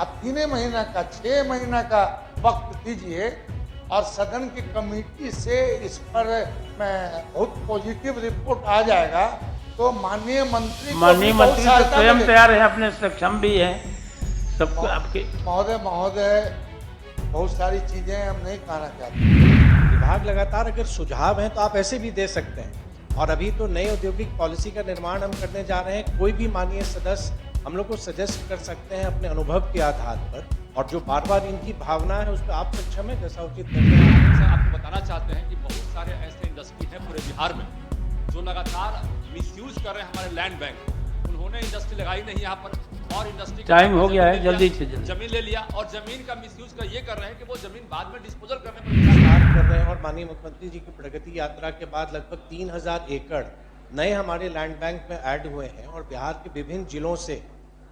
आप 3 महीना का 6 महीना का वक्त दीजिए और सदन की कमेटी से इस पर बहुत पॉजिटिव रिपोर्ट आ जाएगा तो माननीय मंत्री तो स्वयं तैयार है, अपने सक्षम भी है सबको आपके। महोदय बहुत सारी चीजें हम नहीं कहना चाहते। विभाग लगातार अगर सुझाव हैं तो आप ऐसे भी दे सकते हैं, और अभी तो नई औद्योगिक पॉलिसी का निर्माण हम करने जा रहे हैं। कोई भी माननीय सदस्य हम लोग को सजेस्ट कर सकते हैं अपने अनुभव के आधार पर, और जो बार बार इनकी भावना है उस पर आप सक्षम है जैसा उचित सर आपको बताना चाहते हैं कि बहुत सारे ऐसे इंडस्ट्री हैं पूरे बिहार में जो लगातार मिसयूज कर रहे हैं हमारे लैंड बैंक। उन्होंने इंडस्ट्री लगाई नहीं यहाँ पर, और इंडस्ट्री टाइम हो गया है, जल्दी से जल्दी जमीन ले लिया और जमीन का मिसयूज कर ये कर रहे हैं कि वो जमीन बाद में डिस्पोजल करने पर विचार कर रहे हैं। और माननीय मुख्यमंत्री जी की प्रगति यात्रा के बाद लगभग 3000 एकड़ नए हमारे लैंड बैंक में ऐड हुए हैं, और बिहार के विभिन्न जिलों से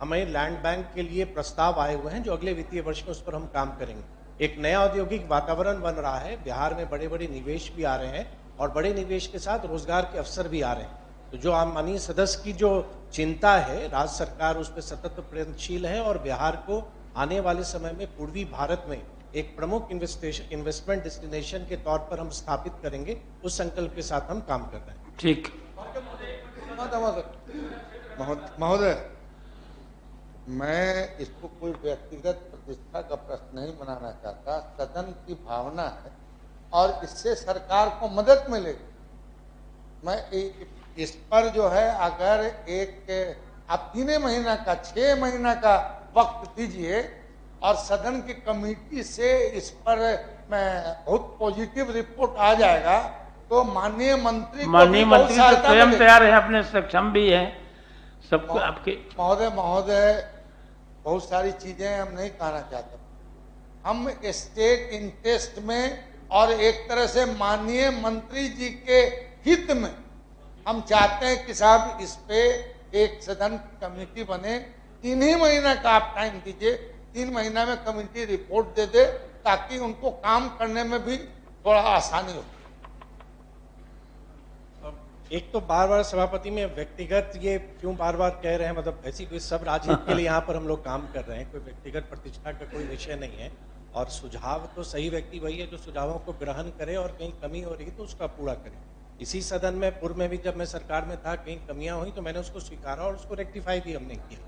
हमें लैंड बैंक के लिए प्रस्ताव आए हुए हैं जो अगले वित्तीय वर्ष में उस पर हम काम करेंगे। एक नया औद्योगिक वातावरण बन रहा है, बिहार में बड़े बड़े निवेश भी आ रहे हैं, और बड़े निवेश के साथ रोजगार के अवसर भी आ रहे हैं। तो जो आम माननीय सदस्य की जो चिंता है, राज्य सरकार उस पर सतत प्रयत्नशील है, और बिहार को आने वाले समय में पूर्वी भारत में एक प्रमुख इन्वेस्टमेंट डेस्टिनेशन के तौर पर हम स्थापित करेंगे। उस संकल्प के साथ हम काम कर रहे हैं। ठीक। महोदय, मैं इसको कोई व्यक्तिगत प्रतिष्ठा का प्रश्न नहीं बनाना चाहता। सदन की भावना है और इससे सरकार को मदद मिलेगी। मैं इस पर जो है अगर आप 3 महीना का 6 महीना का वक्त दीजिए और सदन की कमेटी से इस पर बहुत पॉजिटिव रिपोर्ट आ जाएगा तो माननीय मंत्री तो स्वयं तैयार है, अपने सक्षम भी है सबको आपके। महोदय बहुत सारी चीजें हम नहीं कहना चाहते। हम स्टेट इंटरेस्ट में और एक तरह से माननीय मंत्री जी के हित में हम चाहते हैं कि साहब इस पे एक सदन कमेटी बने। 3 ही महीना का आप टाइम दीजिए, 3 महीना में कमेटी रिपोर्ट दे दे ताकि उनको काम करने में भी थोड़ा आसानी हो। एक तो बार बार सभापति में व्यक्तिगत ये क्यों बार बार कह रहे हैं, मतलब ऐसी कोई सब राजनीति के लिए यहाँ पर हम लोग काम कर रहे हैं, कोई व्यक्तिगत प्रतिष्ठा का कोई विषय नहीं है। और सुझाव तो सही व्यक्ति वही है जो सुझावों को ग्रहण करे और कहीं कमी हो रही तो उसका पूरा करे। इसी सदन में पूर्व में भी जब मैं सरकार में था कहीं कमियां हुई तो मैंने उसको स्वीकारा और उसको रेक्टिफाई भी हमने किया।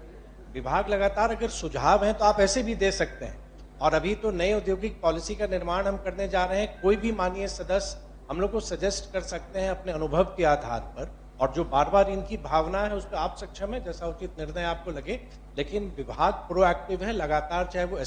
विभाग लगातार अगर सुझाव हैं तो आप ऐसे भी दे सकते हैं, और अभी तो नई औद्योगिक पॉलिसी का निर्माण हम करने जा रहे हैं। कोई भी माननीय सदस्य हम लोग को सजेस्ट कर सकते हैं अपने अनुभव के आधार पर, और जो बार बार इनकी भावना है उस पर आप सक्षम है जैसा उचित निर्णय आपको लगे। लेकिन विभाग प्रोएक्टिव है लगातार, चाहे वो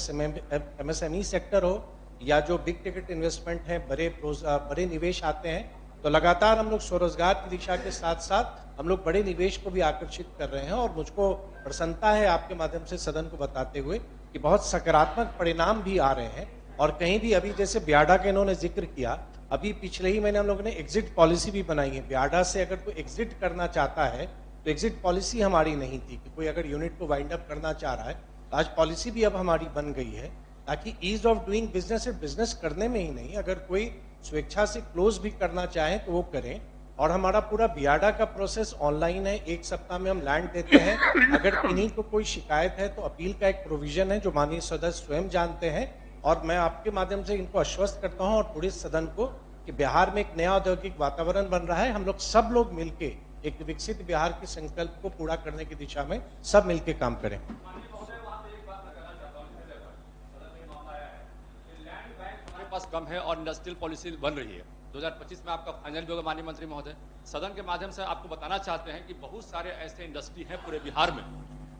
MSME सेक्टर हो या जो बिग टिकट इन्वेस्टमेंट है, बड़े निवेश आते हैं, तो लगातार हम लोग स्वरोजगार की दिशा के साथ साथ हम लोग बड़े निवेश को भी आकर्षित कर रहे हैं। और मुझको प्रसन्नता है आपके माध्यम से सदन को बताते हुए कि बहुत सकारात्मक परिणाम भी आ रहे हैं। और कहीं भी अभी जैसे ब्याडा का इन्होंने जिक्र किया, अभी पिछले ही महीने हम लोगों ने एग्जिट पॉलिसी भी बनाई है। ब्याडा से अगर कोई एग्जिट करना चाहता है तो एग्जिट पॉलिसी हमारी नहीं थी कि कोई अगर यूनिट को वाइंड अप करना चाह रहा है, तो आज पॉलिसी भी अब हमारी बन गई है ताकि ईज ऑफ डूइंग बिजनेस सिर्फ बिजनेस करने में ही नहीं, अगर कोई स्वेच्छा से क्लोज भी करना चाहें तो वो करें। और हमारा पूरा बियाडा का प्रोसेस ऑनलाइन है, 1 सप्ताह में हम लैंड देते हैं। अगर इन्हीं को कोई शिकायत है तो अपील का एक प्रोविजन है जो माननीय सदस्य स्वयं जानते हैं। और मैं आपके माध्यम से इनको आश्वस्त करता हूं और पूरे सदन को कि बिहार में एक नया औद्योगिक वातावरण बन रहा है। हम लोग सब लोग मिलके एक विकसित बिहार के संकल्प को पूरा करने की दिशा में सब मिलके काम करें। हमारे पास कम है और इंडस्ट्रियल पॉलिसी बन रही है। 2025 में आपका फाइनल भी होगा माननीय मंत्री महोदय। सदन के माध्यम से आपको बताना चाहते हैं कि बहुत सारे ऐसे इंडस्ट्री हैं पूरे बिहार में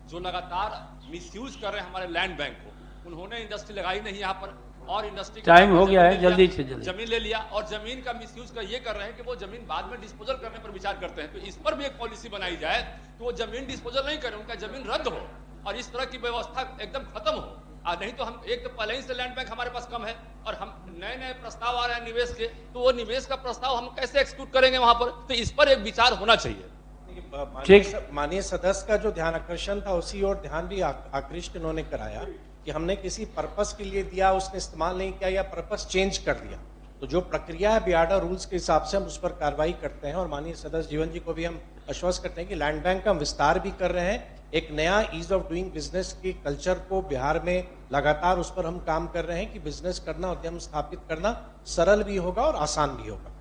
जो लगातार मिसयूज कर रहे हैं हमारे लैंड बैंक को। उन्होंने इंडस्ट्री लगाई नहीं यहाँ पर, और इंडस्ट्री टाइम हो गया है, जल्दी से जल्दी जमीन ले लिया और जमीन का मिसयूज कर ये कर रहे हैं कि वो जमीन बाद में डिस्पोजल करने पर विचार करते हैं। तो इस पर भी एक पॉलिसी बनाई जाए कि वो जमीन डिस्पोजल नहीं करें, उनका जमीन रद्द हो और इस तरह की व्यवस्था एकदम खत्म हो। नहीं तो हम एक तो पहले ही से लैंड बैंक हमारे पास कम है और हम नए प्रस्ताव आ रहे हैं निवेश के, तो वो निवेश का प्रस्ताव हम कैसे एक्सिक्यूट करेंगे वहां पर। तो इस पर एक विचार होना चाहिए। माननीय सदस्य का जो ध्यान आकर्षण था उसी और ध्यान भी आकृष्ट इन्होंने कराया कि हमने किसी पर्पस के लिए दिया, उसने इस्तेमाल नहीं किया या पर्पस चेंज कर दिया। तो जो प्रक्रिया है बियाडा रूल्स के हिसाब से हम उस पर कार्रवाई करते हैं। और माननीय सदस्य जीवन जी को भी हम आश्वस्त करते हैं कि लैंड बैंक का हम विस्तार भी कर रहे हैं। एक नया ईज ऑफ डूइंग बिजनेस के कल्चर को बिहार में लगातार उस पर हम काम कर रहे हैं कि बिजनेस करना, उद्यम स्थापित करना सरल भी होगा और आसान भी होगा।